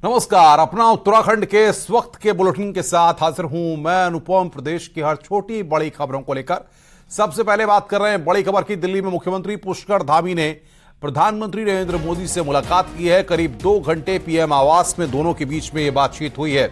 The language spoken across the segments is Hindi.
नमस्कार। अपना उत्तराखंड के इस वक्त के बुलेटिन के साथ हाजिर हूं मैं अनुपम। प्रदेश की हर छोटी बड़ी खबरों को लेकर सबसे पहले बात कर रहे हैं बड़ी खबर की। दिल्ली में मुख्यमंत्री पुष्कर धामी ने प्रधानमंत्री नरेंद्र मोदी से मुलाकात की है। करीब 2 घंटे पीएम आवास में दोनों के बीच में यह बातचीत हुई है।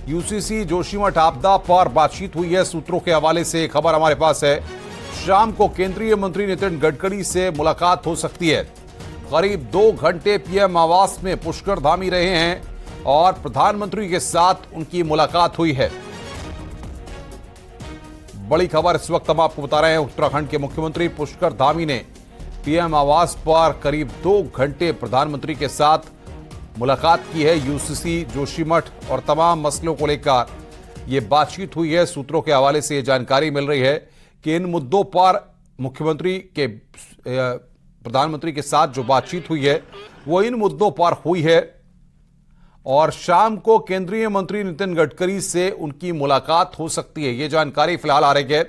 यूसीसी जोशीमठ आपदा पर बातचीत हुई है। सूत्रों के हवाले से खबर हमारे पास है। शाम को केंद्रीय मंत्री नितिन गडकरी से मुलाकात हो सकती है। करीब 2 घंटे पीएम आवास में पुष्कर धामी रहे हैं और प्रधानमंत्री के साथ उनकी मुलाकात हुई है। बड़ी खबर इस वक्त हम आपको बता रहे हैं। उत्तराखंड के मुख्यमंत्री पुष्कर धामी ने पीएम आवास पर करीब 2 घंटे प्रधानमंत्री के साथ मुलाकात की है। यूसीसी जोशीमठ और तमाम मसलों को लेकर यह बातचीत हुई है। सूत्रों के हवाले से यह जानकारी मिल रही है कि इन मुद्दों पर मुख्यमंत्री के प्रधानमंत्री के साथ जो बातचीत हुई है वो इन मुद्दों पर हुई है और शाम को केंद्रीय मंत्री नितिन गडकरी से उनकी मुलाकात हो सकती है। ये जानकारी फिलहाल आ रही है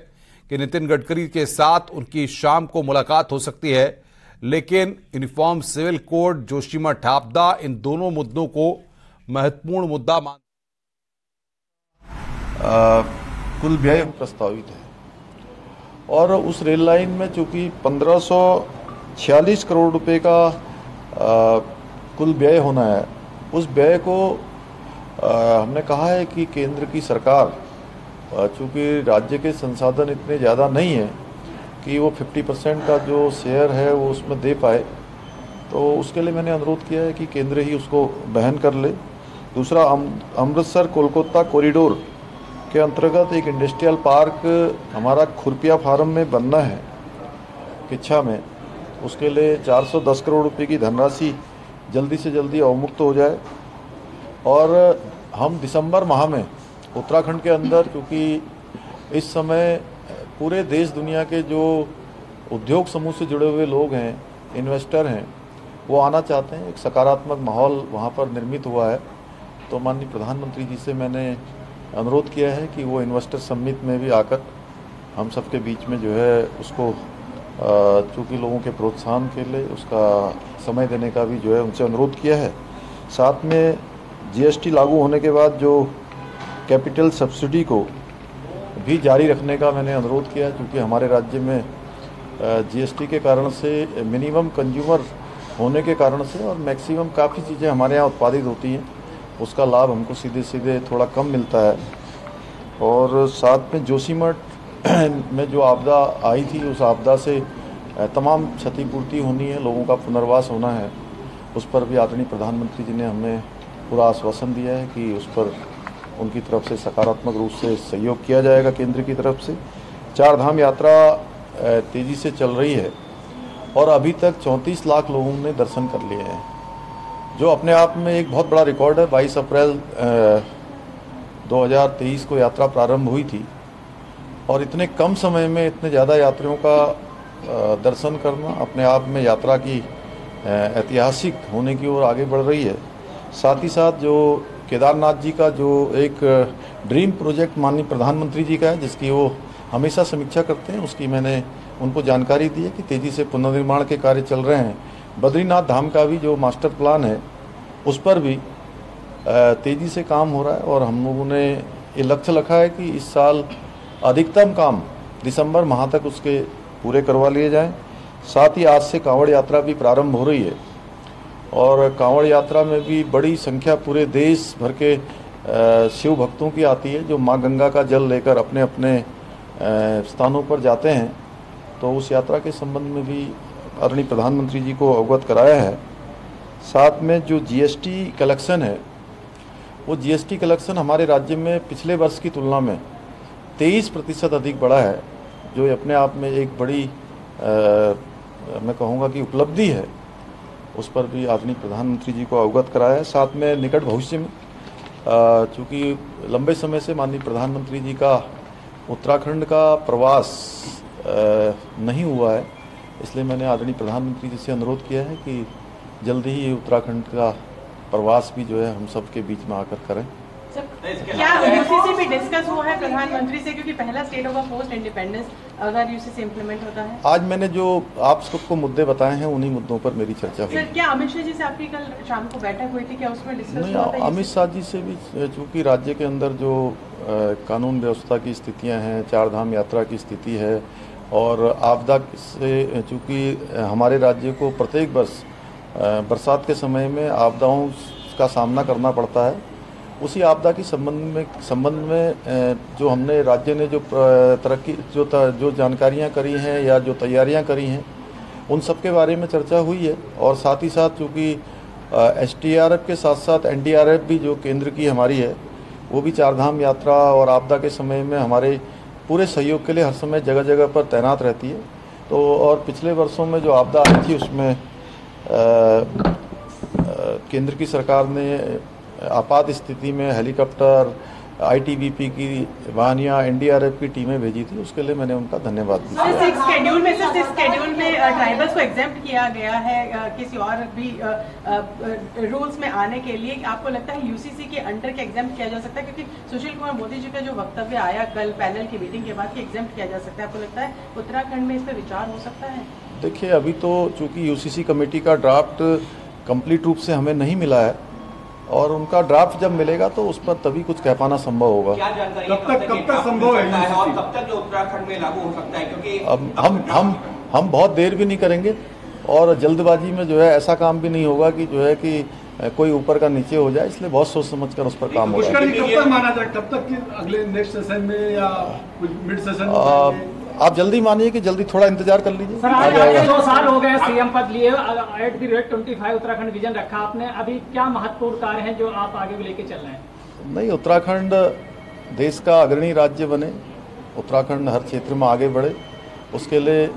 कि नितिन गडकरी के साथ उनकी शाम को मुलाकात हो सकती है, लेकिन यूनिफॉर्म सिविल कोड, जोशीमठ आपदा, इन दोनों मुद्दों को महत्वपूर्ण मुद्दा मान कुल व्यय प्रस्तावित है और उस रेल लाइन में चूंकि 1546 करोड़ रुपए का कुल व्यय होना है, उस व्यय को हमने कहा है कि केंद्र की सरकार चूंकि राज्य के संसाधन इतने ज़्यादा नहीं है कि वो 50% का जो शेयर है वो उसमें दे पाए, तो उसके लिए मैंने अनुरोध किया है कि केंद्र ही उसको वहन कर ले। दूसरा, अमृतसर कोलकाता कॉरिडोर के अंतर्गत एक इंडस्ट्रियल पार्क हमारा खुरपिया फार्म में बनना है किच्छा में। उसके लिए 410 करोड़ रुपए की धनराशि जल्दी से जल्दी अवमुक्त हो जाए और हम दिसंबर माह में उत्तराखंड के अंदर, क्योंकि इस समय पूरे देश दुनिया के जो उद्योग समूह से जुड़े हुए लोग हैं, इन्वेस्टर हैं, वो आना चाहते हैं। एक सकारात्मक माहौल वहाँ पर निर्मित हुआ है। तो माननीय प्रधानमंत्री जी से मैंने अनुरोध किया है कि वो इन्वेस्टर समिट में भी आकर हम सबके बीच में जो है उसको चूँकि लोगों के प्रोत्साहन के लिए उसका समय देने का भी जो है उनसे अनुरोध किया है। साथ में जीएसटी लागू होने के बाद जो कैपिटल सब्सिडी को भी जारी रखने का मैंने अनुरोध किया है, क्योंकि हमारे राज्य में जीएसटी के कारण से मिनिमम कंज्यूमर होने के कारण से और मैक्सिमम काफ़ी चीज़ें हमारे यहाँ उत्पादित होती हैं, उसका लाभ हमको सीधे सीधे थोड़ा कम मिलता है। और साथ में जोशीमठ में जो आपदा आई थी, उस आपदा से तमाम क्षतिपूर्ति होनी है, लोगों का पुनर्वास होना है, उस पर भी आदरणीय प्रधानमंत्री जी ने हमें पूरा आश्वासन दिया है कि उस पर उनकी तरफ से सकारात्मक रूप से सहयोग किया जाएगा केंद्र की तरफ से। 4 धाम यात्रा तेज़ी से चल रही है और अभी तक 34 लाख लोगों ने दर्शन कर लिए हैं, जो अपने आप में एक बहुत बड़ा रिकॉर्ड है। 22 अप्रैल 2023 को यात्रा प्रारंभ हुई थी और इतने कम समय में इतने ज़्यादा यात्रियों का दर्शन करना अपने आप में यात्रा की ऐतिहासिक होने की ओर आगे बढ़ रही है। साथ ही साथ जो केदारनाथ जी का जो एक ड्रीम प्रोजेक्ट माननीय प्रधानमंत्री जी का है, जिसकी वो हमेशा समीक्षा करते हैं, उसकी मैंने उनको जानकारी दी है कि तेज़ी से पुनर्निर्माण के कार्य चल रहे हैं। बद्रीनाथ धाम का भी जो मास्टर प्लान है उस पर भी तेज़ी से काम हो रहा है और हम लोगों ने ये लक्ष्य रखा है कि इस साल अधिकतम काम दिसंबर माह तक उसके पूरे करवा लिए जाएं। साथ ही आज से कांवड़ यात्रा भी प्रारंभ हो रही है और कांवड़ यात्रा में भी बड़ी संख्या पूरे देश भर के शिव भक्तों की आती है, जो माँ गंगा का जल लेकर अपने अपने स्थानों पर जाते हैं। तो उस यात्रा के संबंध में भी आदरणीय प्रधानमंत्री जी को अवगत कराया है। साथ में जो जीएसटी कलेक्शन है, वो जीएसटी कलेक्शन हमारे राज्य में पिछले वर्ष की तुलना में 23% अधिक बढ़ा है, जो अपने आप में एक बड़ी मैं कहूँगा कि उपलब्धि है। उस पर भी आदरणीय प्रधानमंत्री जी को अवगत कराया है। साथ में निकट भविष्य में चूँकि लंबे समय से माननीय प्रधानमंत्री जी का उत्तराखंड का प्रवास नहीं हुआ है, इसलिए मैंने आदरणीय प्रधानमंत्री जी से अनुरोध किया है कि जल्दी ही उत्तराखंड का प्रवास भी जो है हम सब के बीच में आकर करें। क्या यूसीसी भी डिस्कस हुआ है प्रधानमंत्री से, क्योंकि पहला स्टेट होगा पोस्ट इंडिपेंडेंस अगर यूसीसी इम्प्लीमेंट होता है? आज मैंने जो आप सबको मुद्दे बताए हैं उन्हीं मुद्दों पर मेरी चर्चा हुई। सर, क्या अमित शाह जी से आपकी कल शाम को बैठक हुई थी, क्या उसमें डिस्कस नहीं, हुआ था? अमित शाह जी से भी, चूँकि राज्य के अंदर जो कानून व्यवस्था की स्थितियां हैं, चार धाम यात्रा की स्थिति है और आपदा से, चूँकि हमारे राज्य को प्रत्येक वर्ष बरसात के समय में आपदाओं का सामना करना पड़ता है, उसी आपदा की संबंध में जो हमने राज्य ने जो तरक्की जो जानकारियां करी हैं या जो तैयारियां करी हैं उन सब के बारे में चर्चा हुई है। और साथ ही साथ चूँकि एसडीआरएफ के साथ साथ एनडीआरएफ भी जो केंद्र की हमारी है वो भी चारधाम यात्रा और आपदा के समय में हमारे पूरे सहयोग के लिए हर समय जगह जगह पर तैनात रहती है। तो और पिछले वर्षों में जो आपदा आई थी उसमें केंद्र की सरकार ने आपात स्थिति में हेलीकॉप्टर, आईटीबीपी की वाहनियाँ, एनडीआरएफ की टीमें भेजी थी, उसके लिए मैंने उनका धन्यवाद भी किया। शेड्यूल में ट्राइबल्स को एग्जेम्प्ट किया गया है किसी और भी रूल्स में आने के लिए। आपको लगता है यूसीसी के अंडर के एग्जेम्प्ट किया जा सकता है? क्योंकि सुशील कुमार मोदी जी का जो वक्तव्य आया कल पैनल की मीटिंग के बाद कि एग्जेम्प्ट किया जा सकता है, आपको लगता है उत्तराखंड में इस पर विचार हो सकता है? देखिए, अभी तो चूँकि यूसीसी कमेटी का ड्राफ्ट कंप्लीट रूप से हमें नहीं मिला है और उनका ड्राफ्ट जब मिलेगा तो उस पर तभी कुछ कह पाना संभव होगा। क्या जानकारी कब तक संभव है और कब तक उत्तराखंड में लागू हो सकता है? क्योंकि अब हम बहुत देर भी नहीं करेंगे और जल्दबाजी में जो है ऐसा काम भी नहीं होगा कि जो है कि कोई ऊपर का नीचे हो जाए, इसलिए बहुत सोच समझकर उस पर काम होगा। कब तक माना जाए, कब तक कि अगले नेक्स्ट सेशन में या मिड सेशन में? आप जल्दी मानिए कि जल्दी थोड़ा इंतजार कर लीजिए। सर, आज 2 साल हो गए सीएम पद लिए, @25 उत्तराखंड विजन रखा आपने, अभी क्या महत्वपूर्ण कार्य हैं जो आप आगे भी लेके चल रहे हैं? नहीं, उत्तराखंड देश का अग्रणी राज्य बने, उत्तराखंड हर क्षेत्र में आगे बढ़े, उसके लिए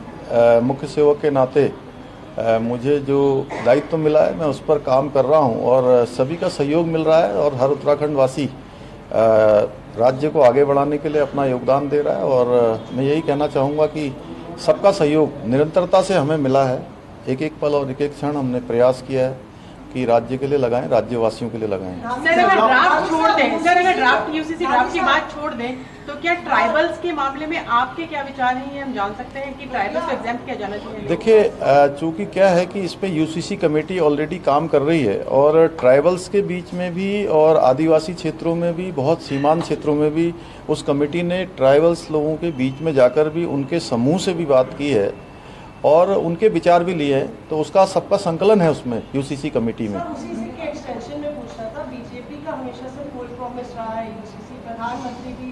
मुख्य सेवक के नाते मुझे जो दायित्व मिला है मैं उस पर काम कर रहा हूं और सभी का सहयोग मिल रहा है और हर उत्तराखंड वासी राज्य को आगे बढ़ाने के लिए अपना योगदान दे रहा है। और मैं यही कहना चाहूँगा कि सबका सहयोग निरंतरता से हमें मिला है। एक एक पल और एक एक क्षण हमने प्रयास किया है कि राज्य के लिए लगाएं, राज्यवासियों के लिए लगाएं। सर, अगर ड्राफ्ट छोड़ दें, सर अगर ड्राफ्ट यूसीसी ड्राफ्ट की बात छोड़ दें तो क्या ट्राइबल्स के मामले में आपके क्या विचार हैं? ये हम जान सकते हैं कि ट्राइबल्स को एग्जेम्प्ट किया जाना चाहिए? देखिए, चूँकि क्या है कि इस पे यूसीसी कमेटी ऑलरेडी काम कर रही है और ट्राइबल्स के बीच में भी और आदिवासी क्षेत्रों में भी, बहुत सीमांत क्षेत्रों में भी उस कमेटी ने ट्राइबल्स लोगों के बीच में जाकर भी उनके समूह से भी बात की है और उनके विचार भी लिए हैं। तो उसका सबका संकलन है उसमें यूसीसी कमेटी में। यूसीसी के एक्सटेंशन में पूछना था, बीजेपी का हमेशा से फुल प्रॉमिस रहा है यूसीसी, प्रधानमंत्री भी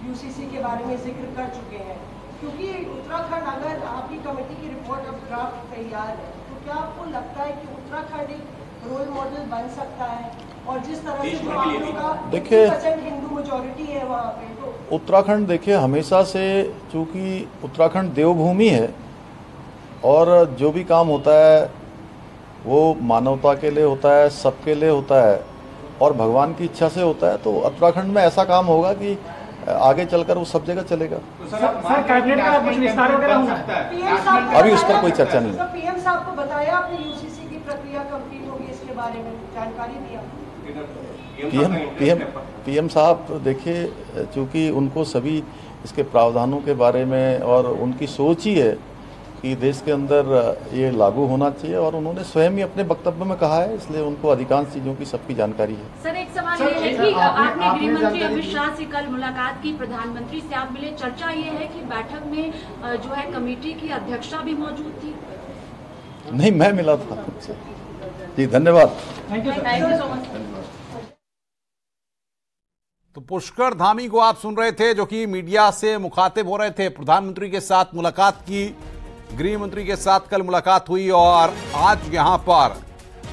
यूसीसी के बारे में जिक्र कर चुके हैं। क्योंकि उत्तराखंड, अगर आपकी कमेटी की रिपोर्ट अब ड्राफ्ट तैयार है तो क्या आपको लगता है कि उत्तराखंड एक रोल मॉडल बन सकता है? और जिस तरह से जो आप लोग का 50% हिंदू मेजोरिटी है वहाँ पे, तो उत्तराखंड देखिए हमेशा से, चूँकि उत्तराखंड देवभूमि है और जो भी काम होता है वो मानवता के लिए होता है, सबके लिए होता है और भगवान की इच्छा से होता है। तो उत्तराखंड में ऐसा काम होगा कि आगे चलकर वो सब जगह चलेगा। सर, कैबिनेट का कुछ विस्तार वगैरह होना है? अभी उस पर कोई चर्चा नहीं है। पीएम साहब को बताया आपने यूसीसी की प्रक्रिया कंप्लीट होगी, इसके बारे में जानकारी दी आपने? पीएम साहब देखिए, चूँकि उनको सभी इसके प्रावधानों के बारे में और उनकी सोच ही है कि देश के अंदर ये लागू होना चाहिए और उन्होंने स्वयं ही अपने वक्तव्य में कहा है, इसलिए उनको अधिकांश चीज़ों की सबकी जानकारी है। सर, एक सवाल ये है कि आपने गृह मंत्री अमित शाह से कल मुलाकात की, प्रधानमंत्री से आप मिले, चर्चा ये है कि बैठक में जो है कमेटी की अध्यक्षा भी मौजूद थी? नहीं, मैं मिला था उनसे। जी, धन्यवाद। Thank you so much. तो पुष्कर धामी को आप सुन रहे थे जो कि मीडिया से मुखातिब हो रहे थे। प्रधानमंत्री के साथ मुलाकात की, गृह मंत्री के साथ कल मुलाकात हुई और आज यहां पर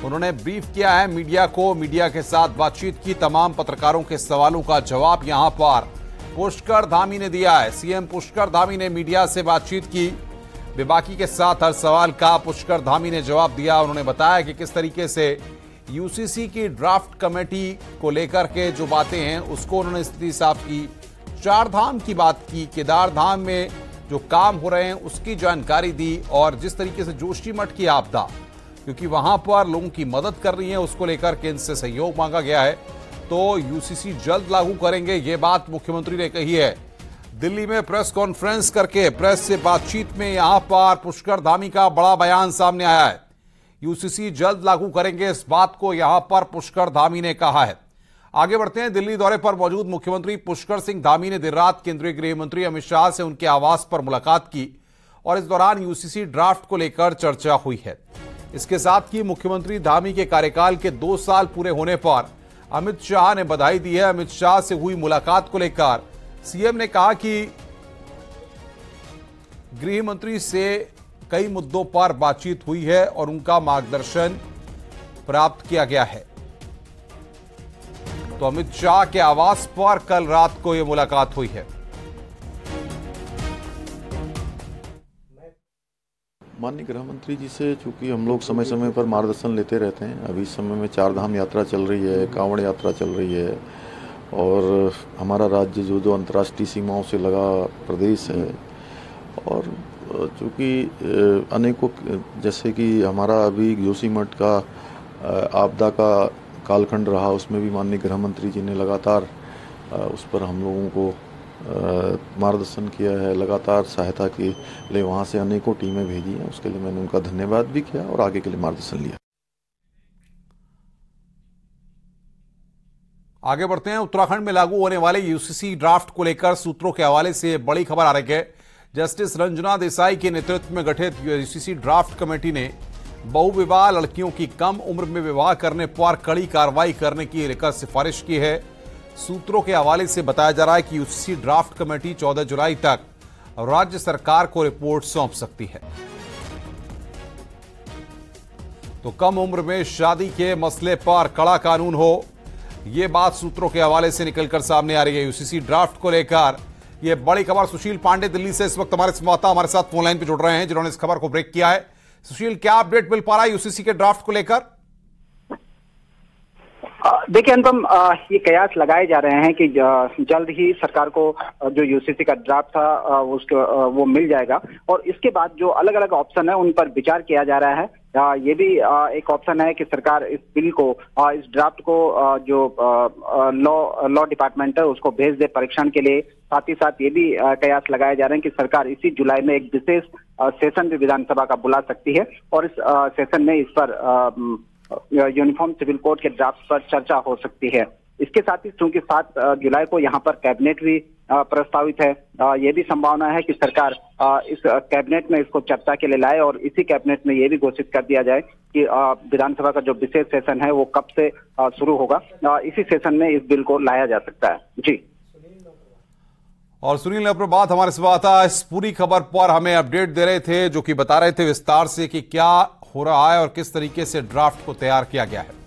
उन्होंने ब्रीफ किया है मीडिया को। मीडिया के साथ बातचीत की, तमाम पत्रकारों के सवालों का जवाब यहां पर पुष्कर धामी ने दिया है। सीएम पुष्कर धामी ने मीडिया से बातचीत की, बेबाकी के साथ हर सवाल का पुष्कर धामी ने जवाब दिया। उन्होंने बताया कि किस तरीके से यूसीसी की ड्राफ्ट कमेटी को लेकर के जो बातें हैं उसको उन्होंने स्थिति साफ की, चार धाम की बात की, केदार धाम में जो काम हो रहे हैं उसकी जानकारी दी और जिस तरीके से जोशीमठ की आपदा, क्योंकि वहां पर लोगों की मदद कर रही है, उसको लेकर केंद्र से सहयोग मांगा गया है। तो यूसीसी जल्द लागू करेंगे, ये बात मुख्यमंत्री ने कही है। दिल्ली में प्रेस कॉन्फ्रेंस करके प्रेस से बातचीत में यहां पर पुष्कर धामी का बड़ा बयान सामने आया है। यूसीसी जल्द लागू करेंगे, इस बात को यहां पर पुष्कर धामी ने कहा है। आगे बढ़ते हैं। दिल्ली दौरे पर मौजूद मुख्यमंत्री पुष्कर सिंह धामी ने देर रात केंद्रीय गृह मंत्री अमित शाह से उनके आवास पर मुलाकात की और इस दौरान यूसीसी ड्राफ्ट को लेकर चर्चा हुई है। इसके साथ ही मुख्यमंत्री धामी के कार्यकाल के 2 साल पूरे होने पर अमित शाह ने बधाई दी है। अमित शाह से हुई मुलाकात को लेकर सीएम ने कहा कि गृह मंत्री से कई मुद्दों पर बातचीत हुई है और उनका मार्गदर्शन प्राप्त किया गया है। तो अमित शाह के आवास पर कल रात को यह मुलाकात हुई है। माननीय गृह मंत्री जी से चूंकि हम लोग समय समय पर मार्गदर्शन लेते रहते हैं, अभी इस समय में 4 धाम यात्रा चल रही है, कांवड़ यात्रा चल रही है और हमारा राज्य जो अंतर्राष्ट्रीय सीमाओं से लगा प्रदेश है और चूँकि अनेकों जैसे कि हमारा अभी जोशीमठ का आपदा का कालखंड रहा, उसमें भी माननीय गृह मंत्री जी ने लगातार उस पर हम लोगों को मार्गदर्शन किया है, लगातार सहायता के लिए वहाँ से अनेकों टीमें भेजी हैं। उसके लिए मैंने उनका धन्यवाद भी किया और आगे के लिए मार्गदर्शन लिया। आगे बढ़ते हैं। उत्तराखंड में लागू होने वाले यूसीसी ड्राफ्ट को लेकर सूत्रों के हवाले से बड़ी खबर आ रही है। जस्टिस रंजना देसाई के नेतृत्व में गठित यूसीसी ड्राफ्ट कमेटी ने बहुविवाह लड़कियों की कम उम्र में विवाह करने पर कड़ी कार्रवाई करने की लेकर सिफारिश की है। सूत्रों के हवाले से बताया जा रहा है कि यूसीसी ड्राफ्ट कमेटी 14 जुलाई तक राज्य सरकार को रिपोर्ट सौंप सकती है। तो कम उम्र में शादी के मसले पर कड़ा कानून हो, यह बात सूत्रों के हवाले से निकलकर सामने आ रही है। यूसीसी ड्राफ्ट को लेकर यह बड़ी खबर। सुशील पांडे दिल्ली से इस वक्त हमारे संवाददाता हमारे साथ फोन लाइन पर जुड़ रहे हैं, जिन्होंने इस खबर को ब्रेक किया है। सुशील, क्या अपडेट मिल पा रहा है यूसीसी के ड्राफ्ट को लेकर? देखिए अनुपम, ये कयास लगाए जा रहे हैं कि जल्द ही सरकार को जो यूसीसी का ड्राफ्ट था वो मिल जाएगा और इसके बाद जो अलग अलग ऑप्शन है उन पर विचार किया जा रहा है। ये भी एक ऑप्शन है कि सरकार इस बिल को इस ड्राफ्ट को जो लॉ डिपार्टमेंट है उसको भेज दे परीक्षण के लिए। साथ ही साथ ये भी कयास लगाए जा रहे हैं कि सरकार इसी जुलाई में एक विशेष सेशन भी विधानसभा का बुला सकती है और इस सेशन में इस पर यूनिफॉर्म सिविल कोड के ड्राफ्ट पर चर्चा हो सकती है। इसके साथ ही चूंकि 7 जुलाई को यहाँ पर कैबिनेट भी प्रस्तावित है, ये भी संभावना है कि सरकार इस कैबिनेट में इसको चर्चा के लिए लाए और इसी कैबिनेट में ये भी घोषित कर दिया जाए कि विधानसभा का जो विशेष सेशन है वो कब से शुरू होगा। इसी सेशन में इस बिल को लाया जा सकता है। जी। और सुनील अप्रभात हमारे संवाददाता इस पूरी खबर पर हमें अपडेट दे रहे थे, जो कि बता रहे थे विस्तार से कि क्या हो रहा है और किस तरीके से ड्राफ्ट को तैयार किया गया है।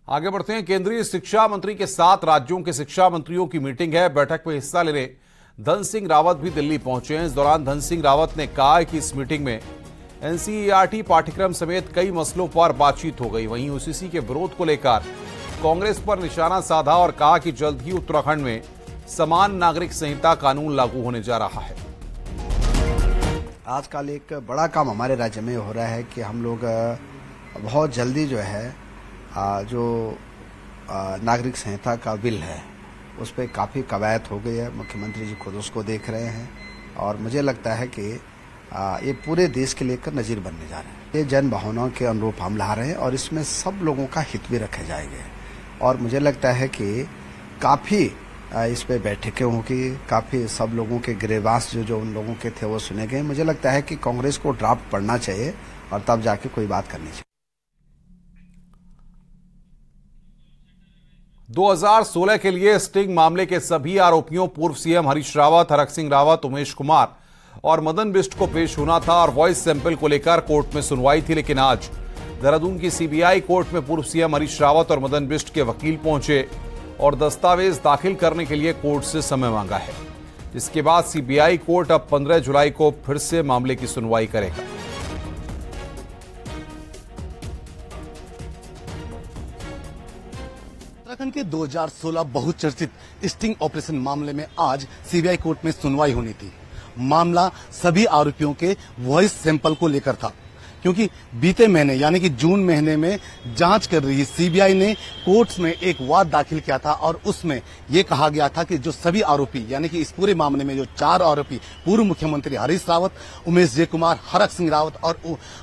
आगे बढ़ते हैं। केंद्रीय शिक्षा मंत्री के साथ राज्यों के शिक्षा मंत्रियों की मीटिंग है। बैठक में हिस्सा लेने धन सिंह रावत भी दिल्ली पहुंचे हैं। इस दौरान धन सिंह रावत ने कहा कि इस मीटिंग में एनसीईआरटी पाठ्यक्रम समेत कई मसलों पर बातचीत हो गई। वहीं यूसीसी के विरोध को लेकर कांग्रेस पर निशाना साधा और कहा कि जल्द ही उत्तराखंड में समान नागरिक संहिता कानून लागू होने जा रहा है। आजकल एक बड़ा काम हमारे राज्य में हो रहा है कि हम लोग बहुत जल्दी जो है जो नागरिक संहिता का बिल है उस पर काफ़ी कवायद हो गई है। मुख्यमंत्री जी खुद उसको देख रहे हैं और मुझे लगता है कि ये पूरे देश के लेकर नज़ीर बनने जा रहे हैं। ये जन भावनाओं के अनुरूप हम ला रहे हैं और इसमें सब लोगों का हित भी रखे जाएंगे और मुझे लगता है कि काफ़ी इस पे बैठकें होंगी, काफ़ी सब लोगों के गिरेबास जो उन लोगों के थे वो सुने गए। मुझे लगता है कि कांग्रेस को ड्राफ्ट पढ़ना चाहिए और तब जाके कोई बात करनी चाहिए। 2016 के लिए स्टिंग मामले के सभी आरोपियों पूर्व सीएम हरीश रावत, हरक सिंह रावत, उमेश कुमार और मदन बिष्ट को पेश होना था और वॉइस सैंपल को लेकर कोर्ट में सुनवाई थी। लेकिन आज देहरादून की सीबीआई कोर्ट में पूर्व सीएम हरीश रावत और मदन बिष्ट के वकील पहुंचे और दस्तावेज दाखिल करने के लिए कोर्ट से समय मांगा है, जिसके बाद सीबीआई कोर्ट अब 15 जुलाई को फिर से मामले की सुनवाई करेगा। उत्तराखंड के 2016 बहुचर्चित स्टिंग ऑपरेशन मामले में आज सीबीआई कोर्ट में सुनवाई होनी थी। मामला सभी आरोपियों के वॉइस सैंपल को लेकर था। क्योंकि बीते महीने यानी कि जून महीने में जांच कर रही सीबीआई ने कोर्ट्स में एक वाद दाखिल किया था और उसमें यह कहा गया था कि जो सभी आरोपी यानी कि इस पूरे मामले में जो 4 आरोपी पूर्व मुख्यमंत्री हरीश रावत, उमेश जय कुमार, हरक सिंह रावत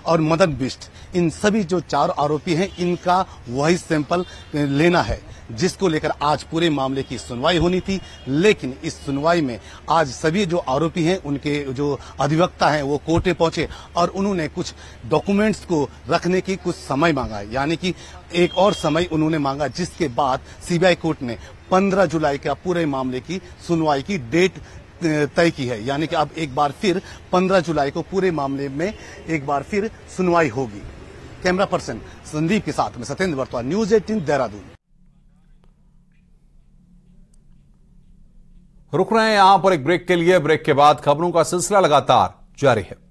और मदन बिष्ट, इन सभी जो 4 आरोपी हैं इनका वही सैंपल लेना है, जिसको लेकर आज पूरे मामले की सुनवाई होनी थी। लेकिन इस सुनवाई में आज सभी जो आरोपी हैं उनके जो अधिवक्ता हैं वो कोर्टे पहुंचे और उन्होंने कुछ डॉक्यूमेंट्स को रखने की कुछ समय मांगा, यानी कि एक और समय उन्होंने मांगा, जिसके बाद सीबीआई कोर्ट ने 15 जुलाई का पूरे मामले की सुनवाई की डेट तय की है। यानी कि अब एक बार फिर 15 जुलाई को पूरे मामले में एक बार फिर सुनवाई होगी। कैमरा पर्सन संदीप के साथ में सत्येंद्र वर्तवा, न्यूज 18 देहरादून। रुक रहे हैं यहां पर एक ब्रेक के लिए। ब्रेक के बाद खबरों का सिलसिला लगातार जारी है।